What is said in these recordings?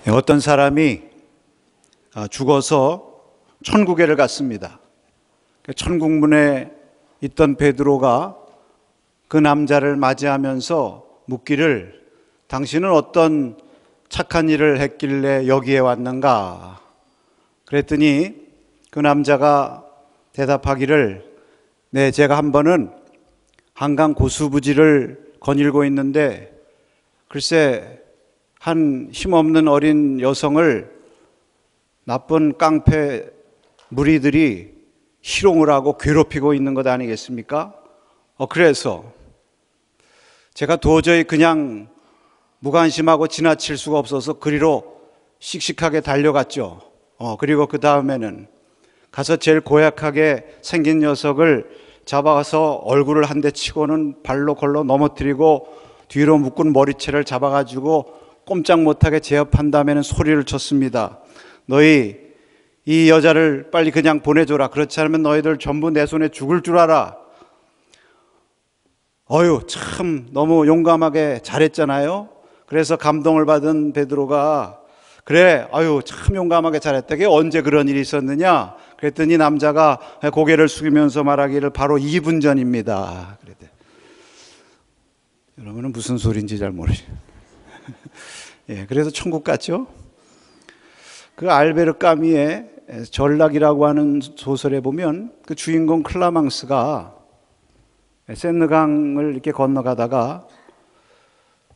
어떤 사람이 죽어서 천국에를 갔습니다. 천국문에 있던 베드로가 그 남자를 맞이하면서 묻기를 당신은 어떤 착한 일을 했길래 여기에 왔는가? 그랬더니 그 남자가 대답하기를 네, 제가 한 번은 한강 고수부지를 거닐고 있는데 글쎄 한 힘없는 어린 여성을 나쁜 깡패 무리들이 희롱을 하고 괴롭히고 있는 것 아니겠습니까? 그래서 제가 도저히 그냥 무관심하고 지나칠 수가 없어서 그리로 씩씩하게 달려갔죠. 그리고 그 다음에는 가서 제일 고약하게 생긴 녀석을 잡아서 얼굴을 한 대 치고는 발로 걸러 넘어뜨리고 뒤로 묶은 머리채를 잡아가지고 꼼짝 못하게 제압한 다음에는 소리를 쳤습니다. 너희 이 여자를 빨리 그냥 보내줘라. 그렇지 않으면 너희들 전부 내 손에 죽을 줄 알아. 참 너무 용감하게 잘했잖아요. 그래서 감동을 받은 베드로가 그래, 참 용감하게 잘했다. 그게 언제 그런 일이 있었느냐? 그랬더니 남자가 고개를 숙이면서 말하기를 바로 2분 전입니다. 그랬대. 여러분은 무슨 소리인지 잘 모르죠. 예, 그래서 천국 갔죠. 그 알베르 까미의 전락이라고 하는 소설에 보면 그 주인공 클라망스가 세느강을 이렇게 건너가다가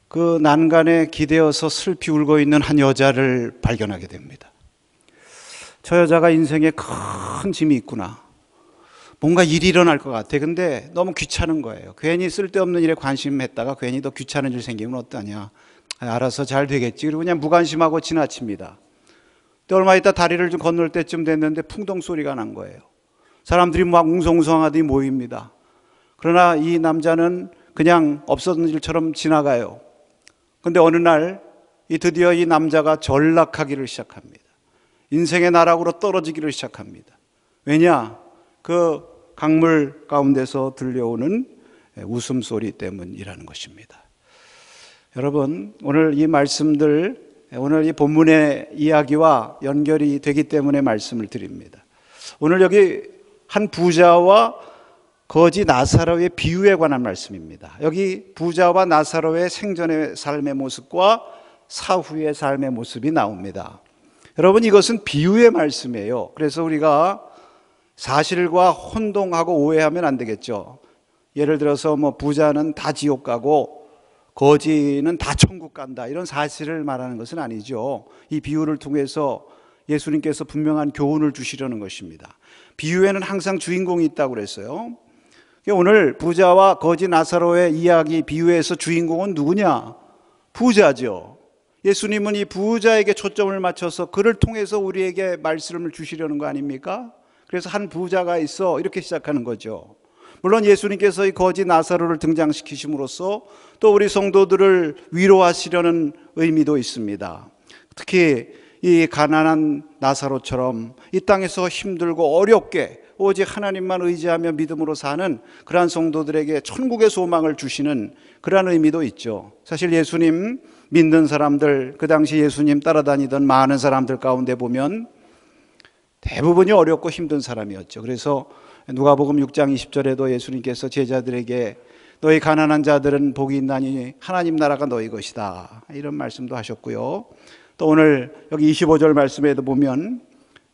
그 난간에 기대어서 슬피 울고 있는 한 여자를 발견하게 됩니다. 저 여자가 인생에 큰 짐이 있구나. 뭔가 일이 일어날 것 같아. 근데 너무 귀찮은 거예요. 괜히 쓸데없는 일에 관심했다가 괜히 더 귀찮은 일 생기면 어떠냐. 알아서 잘 되겠지. 그리고 그냥 무관심하고 지나칩니다. 근데 얼마 있다 다리를 좀 건널 때쯤 됐는데 풍덩 소리가 난 거예요. 사람들이 막 웅성웅성하더니 모입니다. 그러나 이 남자는 그냥 없었던 일처럼 지나가요. 근데 어느 날 드디어 이 남자가 전락하기를 시작합니다. 인생의 나락으로 떨어지기를 시작합니다. 왜냐? 그 강물 가운데서 들려오는 웃음소리 때문이라는 것입니다. 여러분, 오늘 이 말씀들, 오늘 이 본문의 이야기와 연결이 되기 때문에 말씀을 드립니다. 오늘 여기 한 부자와 거지 나사로의 비유에 관한 말씀입니다. 여기 부자와 나사로의 생전의 삶의 모습과 사후의 삶의 모습이 나옵니다. 여러분, 이것은 비유의 말씀이에요. 그래서 우리가 사실과 혼동하고 오해하면 안 되겠죠. 예를 들어서 부자는 다 지옥 가고 거지는 다 천국 간다, 이런 사실을 말하는 것은 아니죠. 이 비유를 통해서 예수님께서 분명한 교훈을 주시려는 것입니다. 비유에는 항상 주인공이 있다고 그랬어요. 오늘 부자와 거지 나사로의 이야기 비유에서 주인공은 누구냐? 부자죠. 예수님은 이 부자에게 초점을 맞춰서 그를 통해서 우리에게 말씀을 주시려는 거 아닙니까? 그래서 한 부자가 있어, 이렇게 시작하는 거죠. 물론 예수님께서 이 거지 나사로를 등장시키심으로써 또 우리 성도들을 위로하시려는 의미도 있습니다. 특히 이 가난한 나사로처럼 이 땅에서 힘들고 어렵게 오직 하나님만 의지하며 믿음으로 사는 그러한 성도들에게 천국의 소망을 주시는 그러한 의미도 있죠. 사실 예수님 믿는 사람들, 그 당시 예수님 따라다니던 많은 사람들 가운데 보면 대부분이 어렵고 힘든 사람이었죠. 그래서 누가복음 6장 20절에도 예수님께서 제자들에게 너희 가난한 자들은 복이 있나니 하나님 나라가 너희 것이다, 이런 말씀도 하셨고요. 또 오늘 여기 25절 말씀에도 보면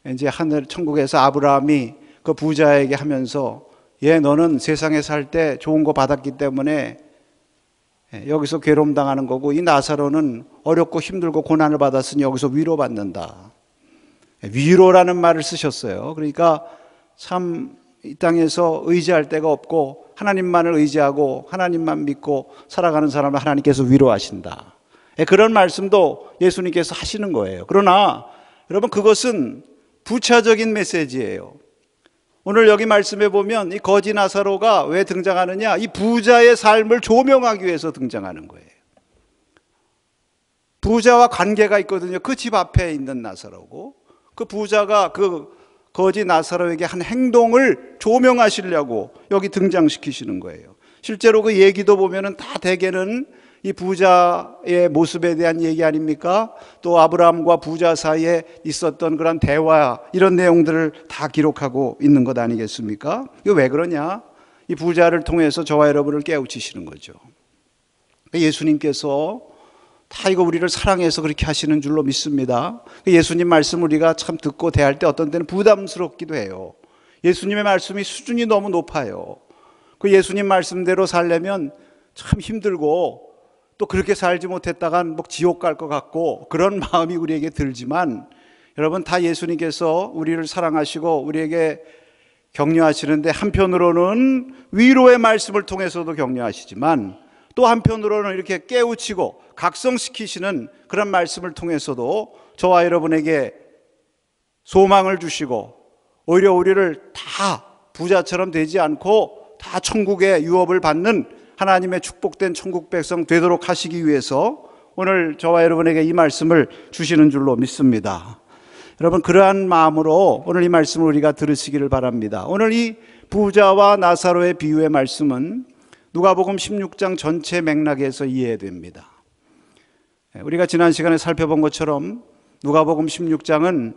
이제 하늘 천국에서 아브라함이 그 부자에게 하면서 너는 세상에 살 때 좋은 거 받았기 때문에 여기서 괴로움 당하는 거고 이 나사로는 어렵고 힘들고 고난을 받았으니 여기서 위로받는다. 위로라는 말을 쓰셨어요. 그러니까 참 이 땅에서 의지할 데가 없고 하나님만을 의지하고 하나님만 믿고 살아가는 사람을 하나님께서 위로하신다. 그런 말씀도 예수님께서 하시는 거예요. 그러나 여러분, 그것은 부차적인 메시지예요. 오늘 여기 말씀해 보면 이 거지 나사로가 왜 등장하느냐? 이 부자의 삶을 조명하기 위해서 등장하는 거예요. 부자와 관계가 있거든요. 그 집 앞에 있는 나사로고 그 부자가 그 거지 나사로에게 한 행동을 조명하시려고 여기 등장시키시는 거예요. 실제로 그 얘기도 보면은 다 대개는 이 부자의 모습에 대한 얘기 아닙니까? 또 아브라함과 부자 사이에 있었던 그런 대화, 이런 내용들을 다 기록하고 있는 것 아니겠습니까? 이거 왜 그러냐? 이 부자를 통해서 저와 여러분을 깨우치시는 거죠. 예수님께서 다 이거 우리를 사랑해서 그렇게 하시는 줄로 믿습니다. 예수님 말씀 우리가 참 듣고 대할 때 어떤 때는 부담스럽기도 해요. 예수님의 말씀이 수준이 너무 높아요. 그 예수님 말씀대로 살려면 참 힘들고, 또 그렇게 살지 못했다간 뭐 지옥 갈 것 같고, 그런 마음이 우리에게 들지만, 여러분, 다 예수님께서 우리를 사랑하시고 우리에게 격려하시는데, 한편으로는 위로의 말씀을 통해서도 격려하시지만, 또 한편으로는 이렇게 깨우치고 각성시키시는 그런 말씀을 통해서도 저와 여러분에게 소망을 주시고, 오히려 우리를 다 부자처럼 되지 않고 다 천국의 유업을 받는 하나님의 축복된 천국 백성 되도록 하시기 위해서 오늘 저와 여러분에게 이 말씀을 주시는 줄로 믿습니다. 여러분, 그러한 마음으로 오늘 이 말씀을 우리가 들으시기를 바랍니다. 오늘 이 부자와 나사로의 비유의 말씀은 누가복음 16장 전체 맥락에서 이해됩니다. 우리가 지난 시간에 살펴본 것처럼 누가복음 16장은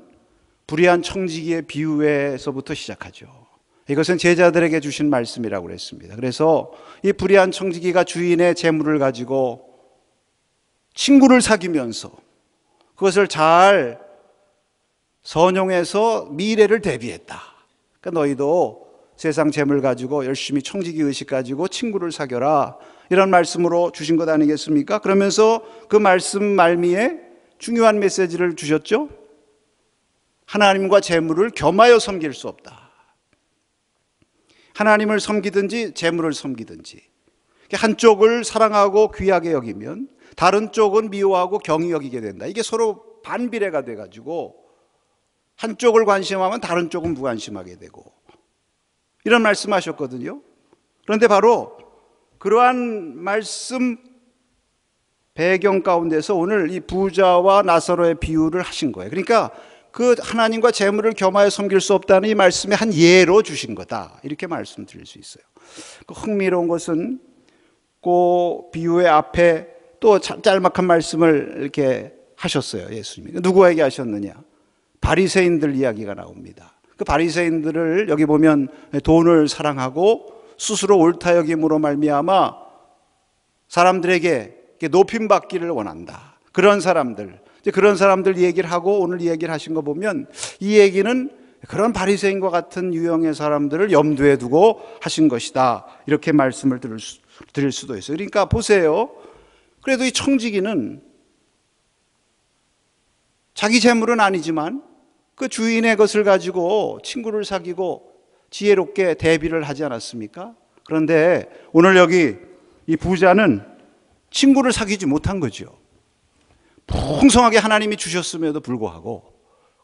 불의한 청지기의 비유에서부터 시작하죠. 이것은 제자들에게 주신 말씀이라고 그랬습니다. 그래서 이 불의한 청지기가 주인의 재물을 가지고 친구를 사귀면서 그것을 잘 선용해서 미래를 대비했다. 그러니까 너희도 세상 재물 가지고 열심히 청지기 의식 가지고 친구를 사겨라, 이런 말씀으로 주신 것 아니겠습니까? 그러면서 그 말씀 말미에 중요한 메시지를 주셨죠. 하나님과 재물을 겸하여 섬길 수 없다. 하나님을 섬기든지 재물을 섬기든지, 한쪽을 사랑하고 귀하게 여기면 다른 쪽은 미워하고 경히 여기게 된다. 이게 서로 반비례가 돼가지고 한쪽을 관심하면 다른 쪽은 무관심하게 되고, 이런 말씀하셨거든요. 그런데 바로 그러한 말씀 배경 가운데서 오늘 이 부자와 나사로의 비유를 하신 거예요. 그러니까 그 하나님과 재물을 겸하여 섬길 수 없다는 이 말씀의 한 예로 주신 거다, 이렇게 말씀드릴 수 있어요. 그 흥미로운 것은 그 비유의 앞에 또 짤막한 말씀을 이렇게 하셨어요. 예수님이 누구에게 하셨느냐? 바리새인들 이야기가 나옵니다. 그 바리새인들을 여기 보면 돈을 사랑하고 스스로 옳다 여김으로 말미암아 사람들에게 높임 받기를 원한다. 그런 사람들 얘기를 하고 오늘 이 얘기를 하신 거 보면 이 얘기는 그런 바리새인과 같은 유형의 사람들을 염두에 두고 하신 것이다, 이렇게 말씀을 드릴 수도 있어요. 그러니까 보세요. 그래도 이 청지기는 자기 재물은 아니지만 그 주인의 것을 가지고 친구를 사귀고 지혜롭게 대비를 하지 않았습니까? 그런데 오늘 여기 이 부자는 친구를 사귀지 못한 거죠. 풍성하게 하나님이 주셨음에도 불구하고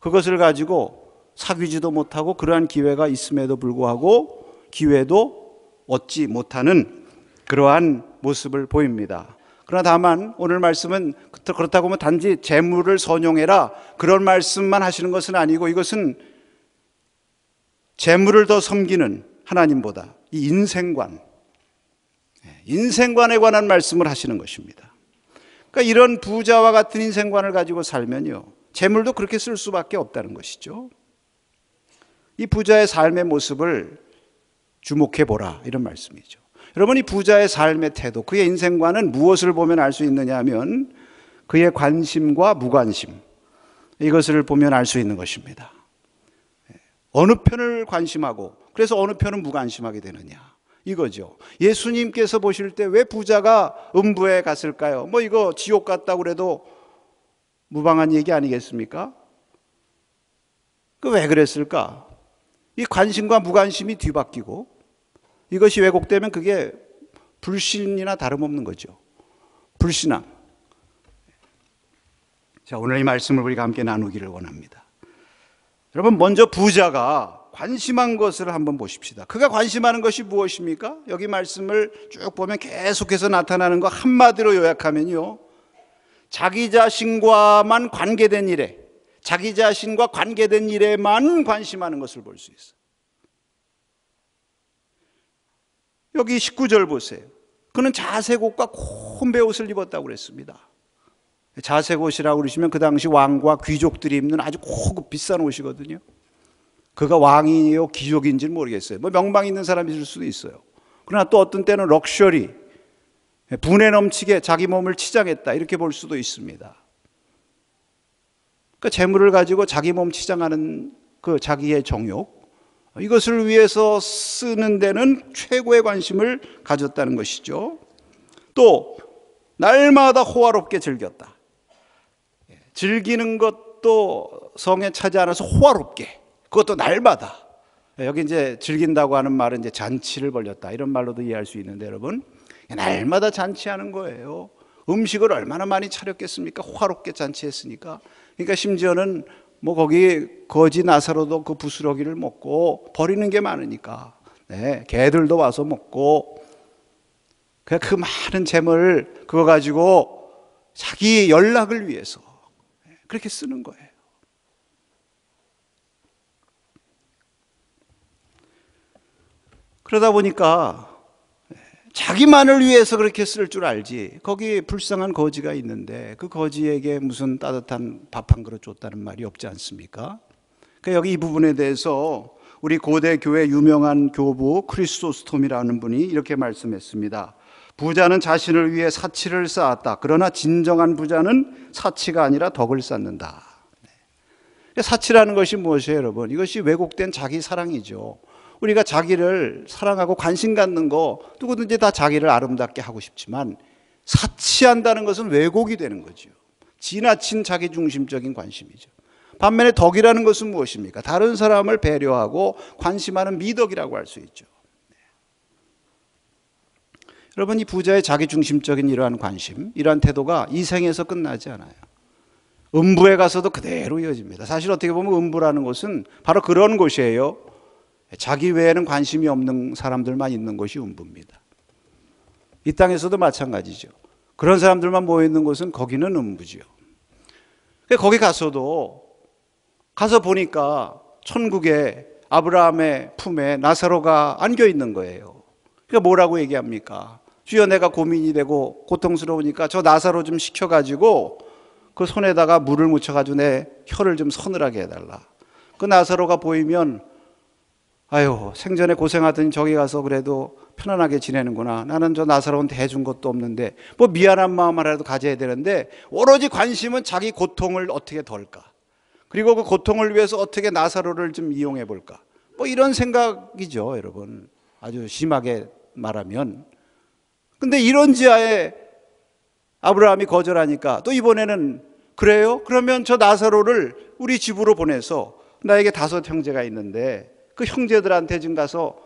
그것을 가지고 사귀지도 못하고 그러한 기회가 있음에도 불구하고 기회도 얻지 못하는 그러한 모습을 보입니다. 그러나 다만 오늘 말씀은 그렇다고 하면 단지 재물을 선용해라, 그런 말씀만 하시는 것은 아니고, 이것은 재물을 더 섬기는 하나님보다 이 인생관에 관한 말씀을 하시는 것입니다. 그러니까 이런 부자와 같은 인생관을 가지고 살면요, 재물도 그렇게 쓸 수밖에 없다는 것이죠. 이 부자의 삶의 모습을 주목해 보라, 이런 말씀이죠. 여러분, 이 부자의 삶의 태도, 그의 인생관은 무엇을 보면 알 수 있느냐 하면 그의 관심과 무관심, 이것을 보면 알 수 있는 것입니다. 어느 편을 관심하고 그래서 어느 편은 무관심하게 되느냐, 이거죠. 예수님께서 보실 때 왜 부자가 음부에 갔을까요? 뭐 이거 지옥 갔다고 그래도 무방한 얘기 아니겠습니까? 그 왜 그랬을까? 이 관심과 무관심이 뒤바뀌고 이것이 왜곡되면 그게 불신이나 다름없는 거죠. 불신앙. 자, 오늘 이 말씀을 우리가 함께 나누기를 원합니다. 여러분, 먼저 부자가 관심한 것을 한번 보십시다. 그가 관심하는 것이 무엇입니까? 여기 말씀을 쭉 보면 계속해서 나타나는 거 한마디로 요약하면요, 자기 자신과만 관계된 일에, 자기 자신과 관계된 일에만 관심하는 것을 볼 수 있어요. 여기 19절 보세요. 그는 자색 옷과 콤베 옷을 입었다고 그랬습니다. 자색 옷이라고 그러시면 그 당시 왕과 귀족들이 입는 아주 고급 비싼 옷이거든요. 그가 왕이요 귀족인지는 모르겠어요. 뭐 명망 있는 사람일 수도 있어요. 그러나 또 어떤 때는 럭셔리, 분에 넘치게 자기 몸을 치장했다 이렇게 볼 수도 있습니다. 그 재물을 가지고 자기 몸 치장하는 그 자기의 정욕, 이것을 위해서 쓰는 데는 최고의 관심을 가졌다는 것이죠. 또 날마다 호화롭게 즐겼다. 즐기는 것도 성에 차지 않아서 호화롭게, 그것도 날마다. 여기 이제 즐긴다고 하는 말은 이제 잔치를 벌였다 이런 말로도 이해할 수 있는데, 여러분 날마다 잔치하는 거예요. 음식을 얼마나 많이 차렸겠습니까? 호화롭게 잔치했으니까. 그러니까 심지어는 뭐 거기 거지 나사로도 그 부스러기를 먹고 버리는 게 많으니까, 네, 개들도 와서 먹고, 그 많은 재물 그거 가지고 자기 연락을 위해서 그렇게 쓰는 거예요. 그러다 보니까 자기만을 위해서 그렇게 쓸 줄 알지, 거기 불쌍한 거지가 있는데 그 거지에게 무슨 따뜻한 밥 한 그릇 줬다는 말이 없지 않습니까? 그러니까 여기 이 부분에 대해서 우리 고대 교회 유명한 교부 크리소스톰이라는 분이 이렇게 말씀했습니다. 부자는 자신을 위해 사치를 쌓았다. 그러나 진정한 부자는 사치가 아니라 덕을 쌓는다. 사치라는 것이 무엇이에요, 여러분? 이것이 왜곡된 자기 사랑이죠. 우리가 자기를 사랑하고 관심 갖는 거, 누구든지 다 자기를 아름답게 하고 싶지만 사치한다는 것은 왜곡이 되는 거죠. 지나친 자기중심적인 관심이죠. 반면에 덕이라는 것은 무엇입니까? 다른 사람을 배려하고 관심하는 미덕이라고 할 수 있죠. 여러분, 이 부자의 자기중심적인 이러한 관심, 이러한 태도가 이 생에서 끝나지 않아요. 음부에 가서도 그대로 이어집니다. 사실 어떻게 보면 음부라는 곳은 바로 그런 곳이에요. 자기 외에는 관심이 없는 사람들만 있는 곳이 음부입니다. 이 땅에서도 마찬가지죠. 그런 사람들만 모여있는 곳은 거기는 음부죠. 거기 가서도, 가서 보니까 천국에 아브라함의 품에 나사로가 안겨있는 거예요. 그러니까 뭐라고 얘기합니까? 주여, 내가 고민이 되고 고통스러우니까 저 나사로 좀 시켜가지고 그 손에다가 물을 묻혀가지고 내 혀를 좀 서늘하게 해달라. 그 나사로가 보이면, 아유, 생전에 고생하더니 저기 가서 그래도 편안하게 지내는구나. 나는 저 나사로한테 해준 것도 없는데 뭐 미안한 마음 하나라도 가져야 되는데, 오로지 관심은 자기 고통을 어떻게 덜까, 그리고 그 고통을 위해서 어떻게 나사로를 좀 이용해 볼까, 뭐 이런 생각이죠, 여러분. 아주 심하게 말하면. 근데 이런 지하에 아브라함이 거절하니까 또 이번에는, 그래요? 그러면 저 나사로를 우리 집으로 보내서, 나에게 5 형제가 있는데 그 형제들한테 좀 가서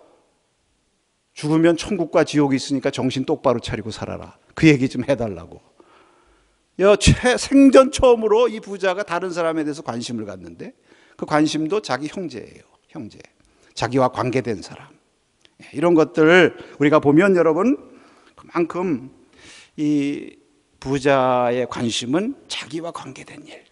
죽으면 천국과 지옥이 있으니까 정신 똑바로 차리고 살아라, 그 얘기 좀 해달라고. 생전 처음으로 이 부자가 다른 사람에 대해서 관심을 갖는데, 그 관심도 자기 형제예요. 형제, 자기와 관계된 사람. 이런 것들 우리가 보면, 여러분, 그만큼 이 부자의 관심은 자기와 관계된 일,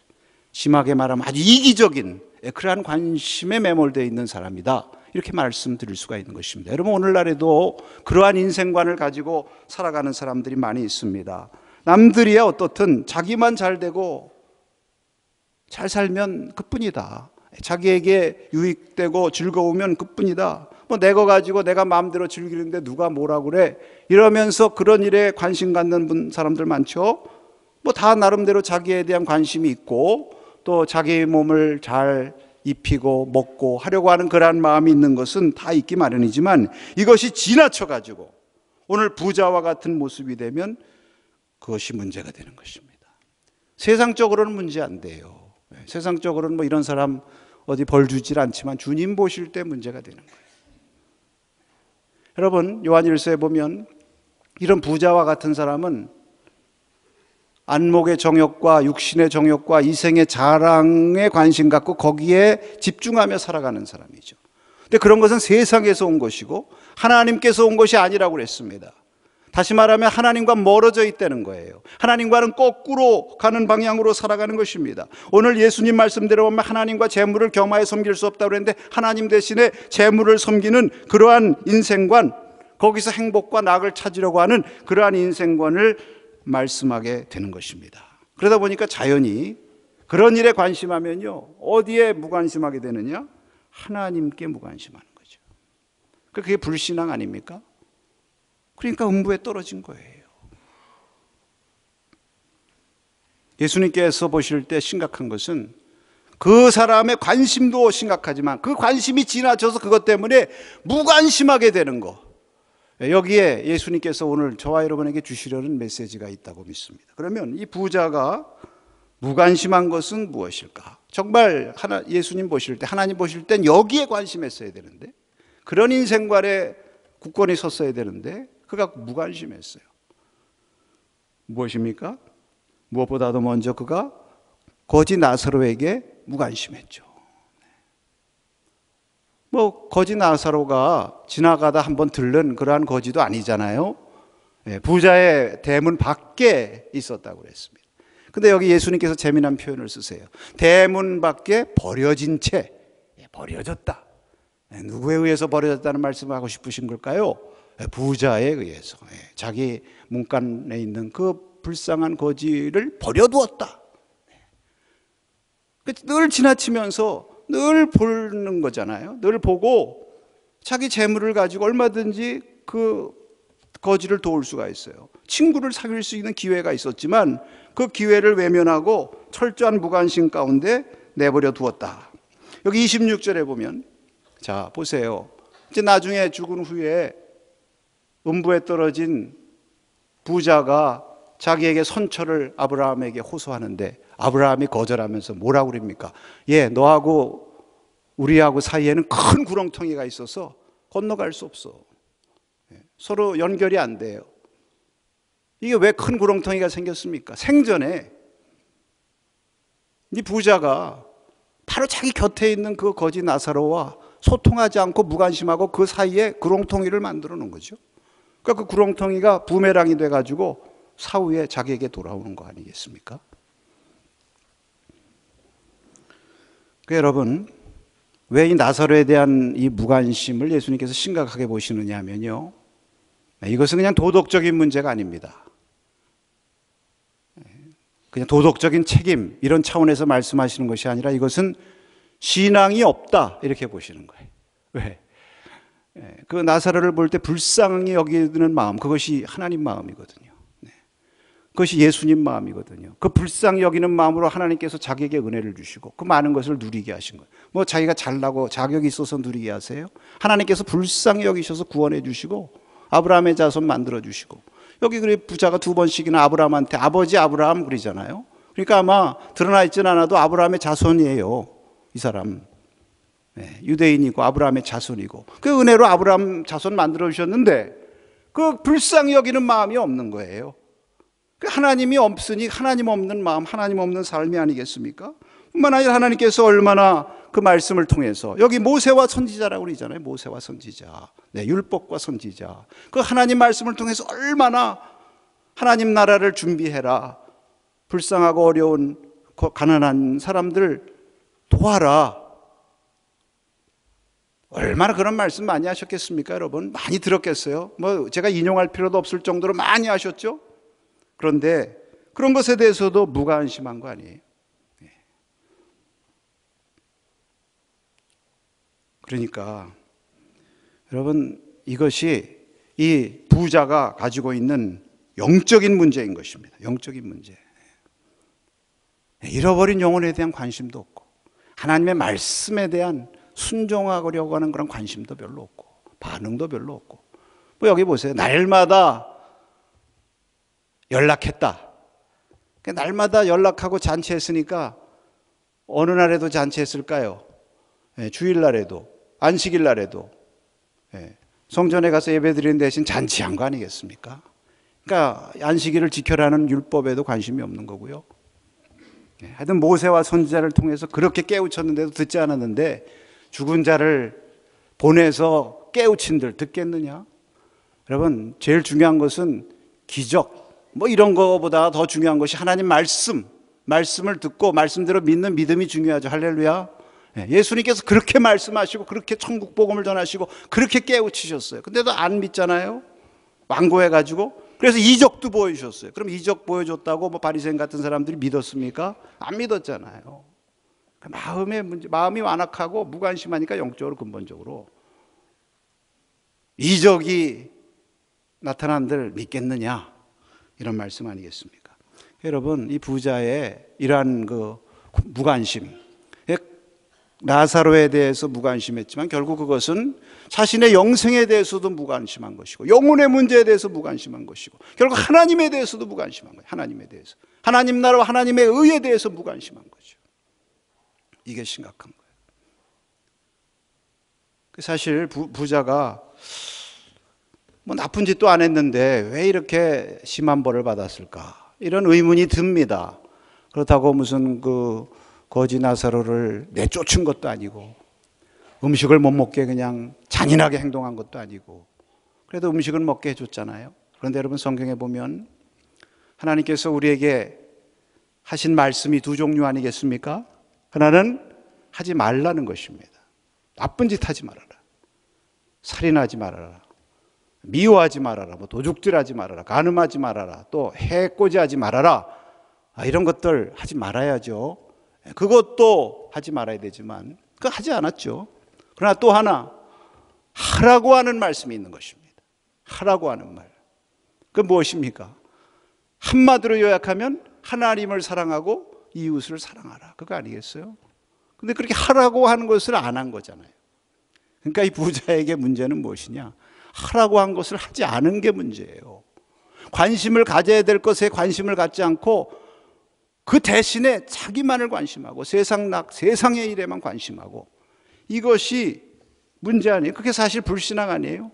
심하게 말하면 아주 이기적인 그러한 관심에 매몰되어 있는 사람이다, 이렇게 말씀드릴 수가 있는 것입니다. 여러분, 오늘날에도 그러한 인생관을 가지고 살아가는 사람들이 많이 있습니다. 남들이야 어떻든 자기만 잘 되고 잘 살면 그뿐이다, 자기에게 유익되고 즐거우면 그뿐이다, 뭐 내 거 가지고 내가 마음대로 즐기는데 누가 뭐라고 그래, 이러면서 그런 일에 관심 갖는 사람들 많죠. 뭐 다 나름대로 자기에 대한 관심이 있고 또 자기 몸을 잘 입히고 먹고 하려고 하는 그러한 마음이 있는 것은 다 있기 마련이지만, 이것이 지나쳐 가지고 오늘 부자와 같은 모습이 되면 그것이 문제가 되는 것입니다. 세상적으로는 문제 안 돼요. 세상적으로는 뭐 이런 사람 어디 벌 주질 않지만 주님 보실 때 문제가 되는 거예요. 여러분, 요한일서에 보면 이런 부자와 같은 사람은 안목의 정욕과 육신의 정욕과 이생의 자랑에 관심 갖고 거기에 집중하며 살아가는 사람이죠. 근데 그런 것은 세상에서 온 것이고 하나님께서 온 것이 아니라고 그랬습니다. 다시 말하면 하나님과 멀어져 있다는 거예요. 하나님과는 거꾸로 가는 방향으로 살아가는 것입니다. 오늘 예수님 말씀대로 보면 하나님과 재물을 겸하여 섬길 수 없다고 그랬는데, 하나님 대신에 재물을 섬기는 그러한 인생관, 거기서 행복과 낙을 찾으려고 하는 그러한 인생관을 말씀하게 되는 것입니다. 그러다 보니까 자연히 그런 일에 관심하면요, 어디에 무관심하게 되느냐? 하나님께 무관심하는 거죠. 그게 불신앙 아닙니까? 그러니까 음부에 떨어진 거예요. 예수님께서 보실 때 심각한 것은 그 사람의 관심도 심각하지만 그 관심이 지나쳐서 그것 때문에 무관심하게 되는 거. 여기에 예수님께서 오늘 저와 여러분에게 주시려는 메시지가 있다고 믿습니다. 그러면 이 부자가 무관심한 것은 무엇일까? 정말 예수님 보실 때, 하나님 보실 땐 여기에 관심했어야 되는데, 그런 인생관에 굳건히 섰어야 되는데 그가 무관심했어요. 무엇입니까? 무엇보다도 먼저 그가 거지 나사로에게 무관심했죠. 거지 나사로가 지나가다 한번 들른 그러한 거지도 아니잖아요. 부자의 대문 밖에 있었다고 그랬습니다. 근데 여기 예수님께서 재미난 표현을 쓰세요. 대문 밖에 버려진 채, 버려졌다. 누구에 의해서 버려졌다는 말씀을 하고 싶으신 걸까요? 부자에 의해서. 자기 문간에 있는 그 불쌍한 거지를 버려두었다. 늘 지나치면서 늘 보는 거잖아요. 늘 보고 자기 재물을 가지고 얼마든지 그 거지를 도울 수가 있어요. 친구를 사귈 수 있는 기회가 있었지만 그 기회를 외면하고 철저한 무관심 가운데 내버려 두었다. 여기 26절에 보면, 자 보세요. 이제 나중에 죽은 후에 음부에 떨어진 부자가 자기에게 선처를 아브라함에게 호소하는데 아브라함이 거절하면서 뭐라고 그럽니까? 너하고 우리하고 사이에는 큰 구렁텅이가 있어서 건너갈 수 없어. 서로 연결이 안 돼요. 이게 왜 큰 구렁텅이가 생겼습니까? 생전에 이 부자가 바로 자기 곁에 있는 그 거지 나사로와 소통하지 않고 무관심하고 그 사이에 구렁텅이를 만들어 놓은 거죠. 그러니까 그 구렁텅이가 부메랑이 돼가지고 사후에 자기에게 돌아오는 거 아니겠습니까? 여러분, 왜 이 나사로에 대한 이 무관심을 예수님께서 심각하게 보시느냐 하면요, 이것은 그냥 도덕적인 문제가 아닙니다. 그냥 도덕적인 책임 이런 차원에서 말씀하시는 것이 아니라 이것은 신앙이 없다 이렇게 보시는 거예요. 왜? 그 나사로를 볼 때 불쌍히 여기는 마음, 그것이 하나님 마음이거든요. 그것이 예수님 마음이거든요. 그 불쌍히 여기는 마음으로 하나님께서 자기에게 은혜를 주시고 그 많은 것을 누리게 하신 거예요. 자기가 잘나고 자격이 있어서 누리게 하세요? 하나님께서 불쌍히 여기셔서 구원해 주시고 아브라함의 자손 만들어 주시고, 여기 그래 부자가 두 번씩이나 아브라함한테 아버지 아브라함 그러잖아요. 그러니까 아마 드러나 있지는 않아도 아브라함의 자손이에요. 이 사람 유대인이고 아브라함의 자손이고 그 은혜로 아브라함 자손 만들어 주셨는데 그 불쌍히 여기는 마음이 없는 거예요. 하나님이 없으니 하나님 없는 마음, 하나님 없는 삶이 아니겠습니까? 뿐만 아니라 하나님께서 얼마나 그 말씀을 통해서, 여기 모세와 선지자라고 그러잖아요. 모세와 선지자, 율법과 선지자, 그 하나님 말씀을 통해서 얼마나 하나님 나라를 준비해라, 불쌍하고 어려운 가난한 사람들 도와라, 얼마나 그런 말씀 많이 하셨겠습니까? 여러분 많이 들었겠어요? 제가 인용할 필요도 없을 정도로 많이 하셨죠? 그런데 그런 것에 대해서도 무관심한 거 아니에요? 그러니까 여러분, 이것이 이 부자가 가지고 있는 영적인 문제인 것입니다. 영적인 문제. 잃어버린 영혼에 대한 관심도 없고 하나님의 말씀에 대한 순종하려고 하는 그런 관심도 별로 없고 반응도 별로 없고, 여기 보세요. 날마다 연락했다. 날마다 연락하고 잔치했으니까 어느 날에도 잔치했을까요? 주일날에도, 안식일날에도 성전에 가서 예배드리는 대신 잔치한 거 아니겠습니까? 그러니까 안식일을 지켜라는 율법에도 관심이 없는 거고요. 하여튼 모세와 선지자를 통해서 그렇게 깨우쳤는데도 듣지 않았는데 죽은 자를 보내서 깨우친들 듣겠느냐? 여러분, 제일 중요한 것은 기적 이런 거보다 더 중요한 것이 하나님 말씀을 듣고 말씀대로 믿는 믿음이 중요하죠. 할렐루야. 예수님께서 그렇게 말씀하시고 그렇게 천국 복음을 전하시고 그렇게 깨우치셨어요. 근데도 안 믿잖아요. 완고해가지고. 그래서 이적도 보여주셨어요. 그럼 이적 보여줬다고 뭐 바리새인 같은 사람들이 믿었습니까? 안 믿었잖아요. 마음의 문제, 마음이 완악하고 무관심하니까 영적으로 근본적으로 이적이 나타난들 믿겠느냐, 이런 말씀 아니겠습니까? 여러분, 이 부자의 이러한 그 무관심, 라사로에 대해서 무관심했지만 결국 그것은 자신의 영생에 대해서도 무관심한 것이고 영혼의 문제에 대해서 무관심한 것이고 결국 하나님에 대해서도 무관심한 거예요. 하나님에 대해서, 하나님 나라와 하나님의 의에 대해서 무관심한 거죠. 이게 심각한 거예요. 사실 부자가 뭐 나쁜 짓도 안 했는데 왜 이렇게 심한 벌을 받았을까, 이런 의문이 듭니다. 그렇다고 무슨 그 거지 나사로를 내쫓은 것도 아니고 음식을 못 먹게 그냥 잔인하게 행동한 것도 아니고 그래도 음식을 먹게 해줬잖아요. 그런데 여러분, 성경에 보면 하나님께서 우리에게 하신 말씀이 두 종류 아니겠습니까? 하나는 하지 말라는 것입니다. 나쁜 짓 하지 말아라, 살인하지 말아라, 미워하지 말아라, 뭐 도둑질하지 말아라, 간음하지 말아라, 또 해코지하지 말아라, 이런 것들 하지 말아야죠. 그것도 하지 말아야 되지만 그거 하지 않았죠. 그러나 또 하나 하라고 하는 말씀이 있는 것입니다. 하라고 하는 말, 그 무엇입니까? 한마디로 요약하면 하나님을 사랑하고 이웃을 사랑하라, 그거 아니겠어요? 근데 그렇게 하라고 하는 것을 안 한 거잖아요. 그러니까 이 부자에게 문제는 무엇이냐? 하라고 한 것을 하지 않은 게 문제예요. 관심을 가져야 될 것에 관심을 갖지 않고 그 대신에 자기만을 관심하고 세상의 일에만 관심하고, 이것이 문제 아니에요? 그게 사실 불신앙 아니에요?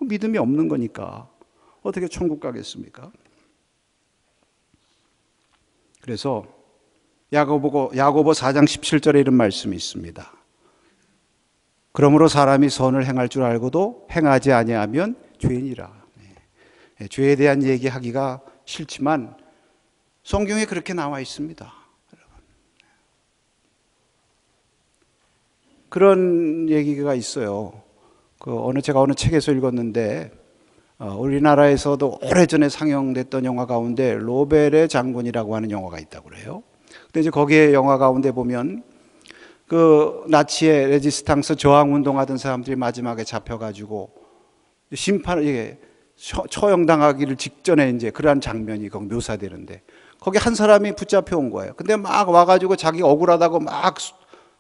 믿음이 없는 거니까 어떻게 천국 가겠습니까? 그래서 야고보 4장 17절에 이런 말씀이 있습니다. 그러므로 사람이 선을 행할 줄 알고도 행하지 아니하면 죄인이라. 죄에 대한 얘기하기가 싫지만 성경에 그렇게 나와 있습니다. 그런 얘기가 있어요. 제가 어느 책에서 읽었는데, 우리나라에서도 오래전에 상영됐던 영화 가운데 로벨의 장군이라고 하는 영화가 있다고 그래요. 근데 이제 거기에 영화 가운데 보면 그 나치의 레지스탕스 저항 운동하던 사람들이 마지막에 잡혀가지고 처형당하기를 직전에 이제 그러한 장면이 거기 묘사되는데, 거기 한 사람이 붙잡혀 온 거예요. 근데 막 와가지고 자기 억울하다고 막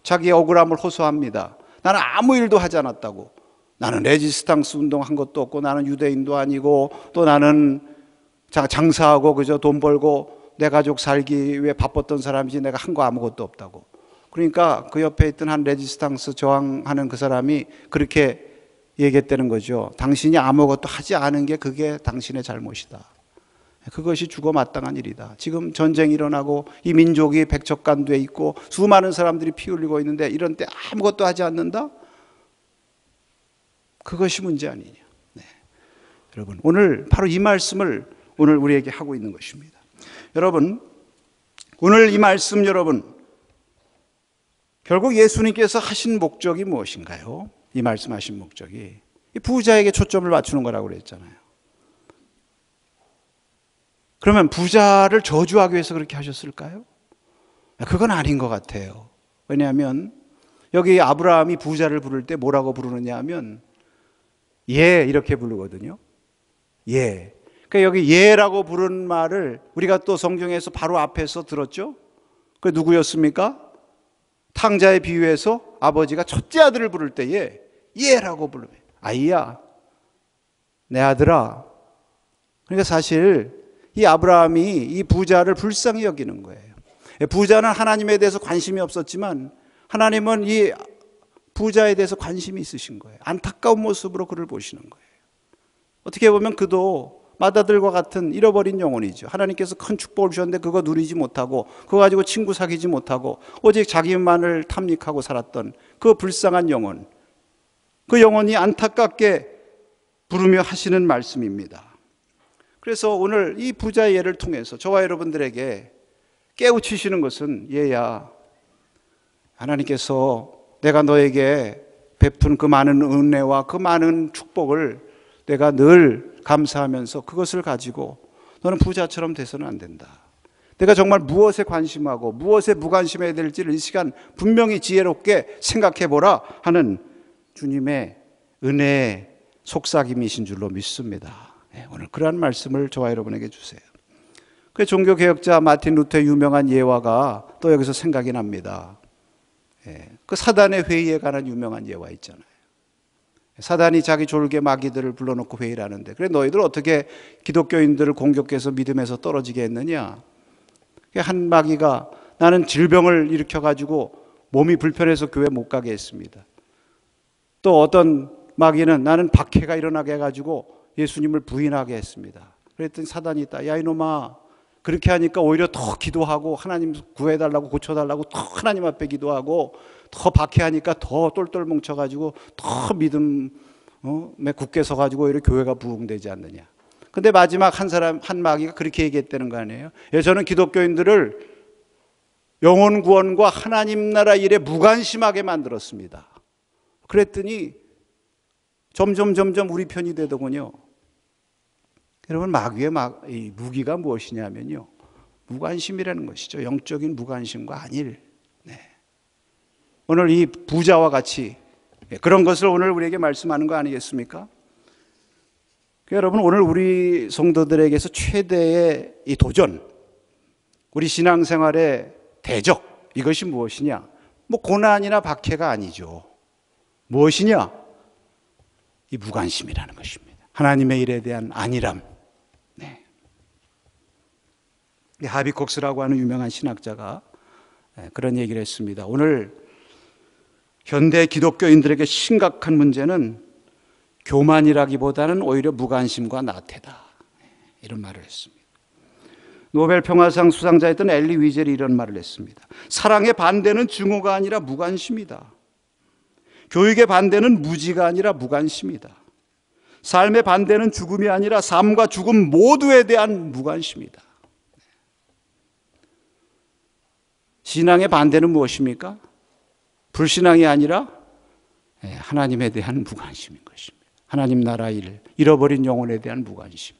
자기 억울함을 호소합니다. 나는 아무 일도 하지 않았다고. 나는 레지스탕스 운동한 것도 없고, 나는 유대인도 아니고, 또 나는 장사하고 그저 돈 벌고 내 가족 살기 위해 바빴던 사람이지 내가 한 거 아무것도 없다고. 그러니까 그 옆에 있던 한 레지스탕스 저항하는 그 사람이 그렇게 얘기했다는 거죠. 당신이 아무것도 하지 않은 게 그게 당신의 잘못이다. 그것이 죽어 마땅한 일이다. 지금 전쟁이 일어나고 이 민족이 백척간두에 있고 수많은 사람들이 피 흘리고 있는데 이런 때 아무것도 하지 않는다? 그것이 문제 아니냐. 네. 여러분, 오늘 바로 이 말씀을 오늘 우리에게 하고 있는 것입니다. 여러분, 오늘 이 말씀, 여러분, 결국 예수님께서 하신 목적이 무엇인가요? 이 말씀하신 목적이 이 부자에게 초점을 맞추는 거라고 그랬잖아요. 그러면 부자를 저주하기 위해서 그렇게 하셨을까요? 그건 아닌 것 같아요. 왜냐하면 여기 아브라함이 부자를 부를 때 뭐라고 부르느냐 하면 예, 이렇게 부르거든요. 예. 그러니까 여기 예라고 부른 말을 우리가 또 성경에서 바로 앞에서 들었죠. 그 누구였습니까? 탕자의 비유에서 아버지가 첫째 아들을 부를 때에 예라고 부르면 아이야, 내 아들아. 그러니까 사실 이 아브라함이 이 부자를 불쌍히 여기는 거예요. 부자는 하나님에 대해서 관심이 없었지만 하나님은 이 부자에 대해서 관심이 있으신 거예요. 안타까운 모습으로 그를 보시는 거예요. 어떻게 보면 그도 마다들과 같은 잃어버린 영혼이죠. 하나님께서 큰 축복을 주셨는데 그거 누리지 못하고 그거 가지고 친구 사귀지 못하고 오직 자기만을 탐닉하고 살았던 그 불쌍한 영혼, 그 영혼이 안타깝게 부르며 하시는 말씀입니다. 그래서 오늘 이 부자의 예를 통해서 저와 여러분들에게 깨우치시는 것은, 얘야, 하나님께서 내가 너에게 베푼 그 많은 은혜와 그 많은 축복을 내가 늘 감사하면서 그것을 가지고 너는 부자처럼 돼서는 안 된다. 내가 정말 무엇에 관심하고 무엇에 무관심해야 될지를 이 시간 분명히 지혜롭게 생각해 보라 하는 주님의 은혜의 속삭임이신 줄로 믿습니다. 오늘 그러한 말씀을 저와 여러분에게 주세요. 그 종교개혁자 마틴 루터의 유명한 예화가 또 여기서 생각이 납니다. 그 사단의 회의에 관한 유명한 예화 있잖아요. 사단이 자기 졸개 마귀들을 불러놓고 회의를 하는데, 그래 너희들 어떻게 기독교인들을 공격해서 믿음에서 떨어지게 했느냐? 한 마귀가 나는 질병을 일으켜가지고 몸이 불편해서 교회 못 가게 했습니다. 또 어떤 마귀는 나는 박해가 일어나게 해가지고 예수님을 부인하게 했습니다. 그랬더니 사단이 있다. 야 이놈아, 그렇게 하니까 오히려 더 기도하고 하나님 구해달라고 고쳐달라고 더 하나님 앞에 기도하고 더 박해하니까 더 똘똘 뭉쳐가지고 더 믿음에 굳게 서가지고 오히려 교회가 부흥되지 않느냐. 근데 마지막 한 마귀가 그렇게 얘기했다는 거 아니에요? 저는 기독교인들을 영혼 구원과 하나님 나라 일에 무관심하게 만들었습니다. 그랬더니 점점 우리 편이 되더군요. 여러분, 마귀의 무기가 무엇이냐면요, 무관심이라는 것이죠. 영적인 무관심과 안일. 오늘 이 부자와 같이 그런 것을 오늘 우리에게 말씀하는 거 아니겠습니까? 여러분, 오늘 우리 성도들에게서 최대의 이 도전, 우리 신앙생활의 대적, 이것이 무엇이냐? 뭐 고난이나 박해가 아니죠. 무엇이냐? 이 무관심이라는 것입니다. 하나님의 일에 대한 안일함. 하비콕스라고 하는 유명한 신학자가 그런 얘기를 했습니다. 오늘 현대 기독교인들에게 심각한 문제는 교만이라기보다는 오히려 무관심과 나태다, 이런 말을 했습니다. 노벨 평화상 수상자였던 엘리 위젤이 이런 말을 했습니다. 사랑의 반대는 증오가 아니라 무관심이다. 교육의 반대는 무지가 아니라 무관심이다. 삶의 반대는 죽음이 아니라 삶과 죽음 모두에 대한 무관심이다. 신앙의 반대는 무엇입니까? 불신앙이 아니라 하나님에 대한 무관심인 것입니다. 하나님 나라 일, 잃어버린 영혼에 대한 무관심.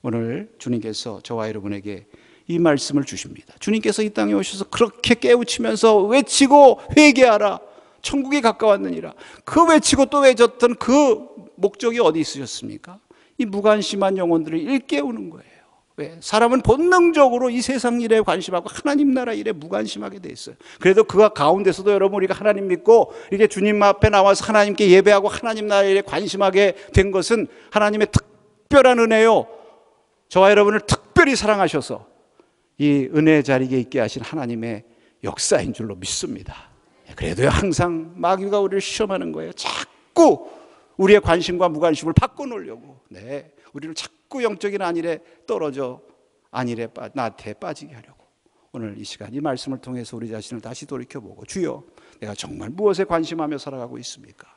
오늘 주님께서 저와 여러분에게 이 말씀을 주십니다. 주님께서 이 땅에 오셔서 그렇게 깨우치면서 외치고 회개하라, 천국이 가까웠느니라. 그 외치고 또 외쳤던 그 목적이 어디 있으셨습니까? 이 무관심한 영혼들을 일깨우는 거예요. 왜? 사람은 본능적으로 이 세상 일에 관심하고 하나님 나라 일에 무관심하게 돼 있어요. 그래도 그 가운데서도 여러분, 우리가 하나님 믿고 이렇게 주님 앞에 나와서 하나님께 예배하고 하나님 나라 일에 관심하게 된 것은 하나님의 특별한 은혜요, 저와 여러분을 특별히 사랑하셔서 이 은혜의 자리에 있게 하신 하나님의 역사인 줄로 믿습니다. 그래도 항상 마귀가 우리를 시험하는 거예요. 자꾸 우리의 관심과 무관심을 바꿔놓으려고. 우리를 자꾸 영적인 안일에 떨어져 안일에 나태에 빠지게 하려고. 오늘 이 시간 이 말씀을 통해서 우리 자신을 다시 돌이켜보고, 주여, 내가 정말 무엇에 관심하며 살아가고 있습니까?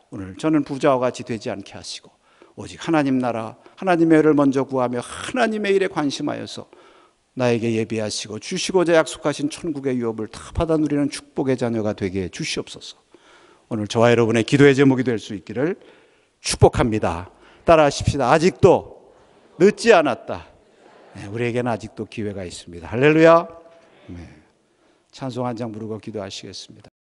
오늘 저는 부자와 같이 되지 않게 하시고 오직 하나님 나라, 하나님의 일을 먼저 구하며 하나님의 일에 관심하여서 나에게 예비하시고 주시고자 약속하신 천국의 유업을 다 받아 누리는 축복의 자녀가 되게 해 주시옵소서. 오늘 저와 여러분의 기도의 제목이 될 수 있기를 축복합니다. 따라하십시다. 아직도 늦지 않았다. 우리에게는 아직도 기회가 있습니다. 할렐루야. 찬송 한 장 부르고 기도하시겠습니다.